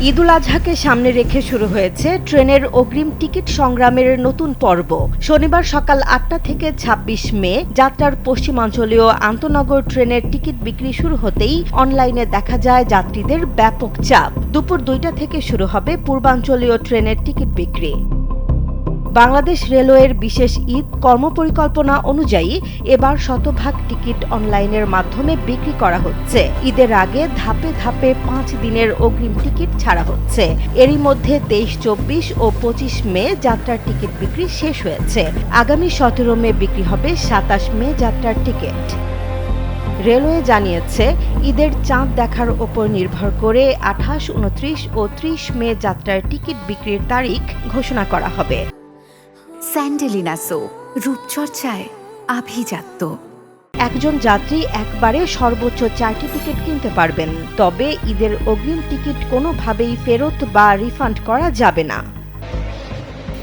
ঈদুল আজহাকে সামনে রেখে শুরু হয়েছে ট্রেনের অগ্রিম টিকিট সংগ্রামের নতুন পর্ব। শনিবার সকাল ৮টা থেকে ২৬ মে যাত্রার পশ্চিমাঞ্চলীয় আন্তনগর ট্রেনের টিকিট বিক্রি শুরু হতেই অনলাইনে দেখা যায় যাত্রীদের ব্যাপক চাপ। দুপুর ২টা থেকে শুরু হবে পূর্বাঞ্চলীয় ট্রেনের টিকিট বিক্রি। বাংলাদেশ রেলওয়ের বিশেষ ঈদ কর্মপরিকল্পনা অনুযায়ী এবার শতভাগ টিকিট অনলাইনের মাধ্যমে বিক্রি করা হচ্ছে। ঈদের আগে ধাপে ধাপে ৫ দিনের অগ্রিম টিকিট ছাড়া হচ্ছে। এরই মধ্যে ২৩, ২৪ ও ২৫ মে যাত্রার টিকিট বিক্রি শেষ হয়েছে। আগামী ১৭ মে বিক্রি হবে ২৭ মে যাত্রার টিকিট। রেলওয়ে জানিয়েছে, ঈদের চাঁদ দেখার ওপর নির্ভর করে ২৮, ২৯ ও ৩০ মে যাত্রার টিকিট বিক্রির তারিখ ঘোষণা করা হবে। স্যান্ডেলিনা সো, রূপচর্চায় আভিজাত্য। একজন যাত্রী একবারে সর্বোচ্চ ৪টি টিকিট কিনতে পারবেন, তবে ঈদের অগ্রিম টিকিট কোনোভাবেই ফেরত বা রিফান্ড করা যাবে না।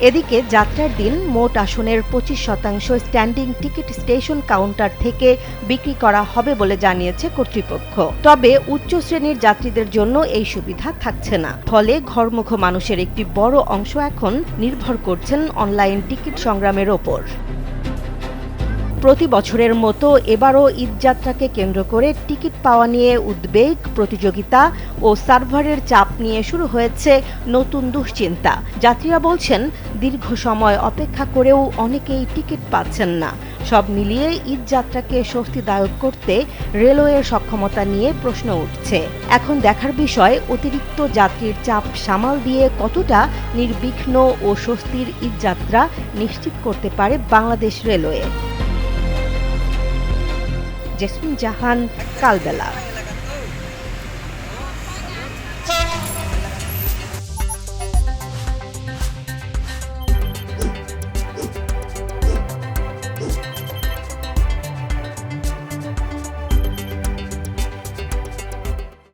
এদিকে যাত্রার দিন মোট আসনের ২৫% স্ট্যান্ডিং টিকিট স্টেশন কাউন্টার থেকে বিক্রি করা হবে বলে জানিয়েছে কর্তৃপক্ষ। তবে উচ্চ শ্রেণীর যাত্রীদের জন্য এই সুবিধা থাকছে না। ফলে ঘরমুখো মানুষের একটি বড় অংশ এখন নির্ভর করছেন অনলাইন টিকিট সংগ্রামের ওপর। প্রতি বছরের মতো এবারও ঈদযাত্রাকে কেন্দ্র করে টিকিট পাওয়া নিয়ে উদ্বেগ, প্রতিযোগিতা ও সার্ভারের চাপ নিয়ে শুরু হয়েছে নতুন দুশ্চিন্তা। যাত্রীরা বলছেন, দীর্ঘ সময় অপেক্ষা করেও অনেকেই টিকিট পাচ্ছেন না। সব মিলিয়ে ঈদযাত্রাকে স্বস্তিদায়ক করতে রেলওয়ের সক্ষমতা নিয়ে প্রশ্ন উঠছে। এখন দেখার বিষয়, অতিরিক্ত যাত্রীর চাপ সামাল দিয়ে কতটা নির্বিঘ্ন ও স্বস্তির ঈদযাত্রা নিশ্চিত করতে পারে বাংলাদেশ রেলওয়ে। জেসমিন জাহান, কালবেলা।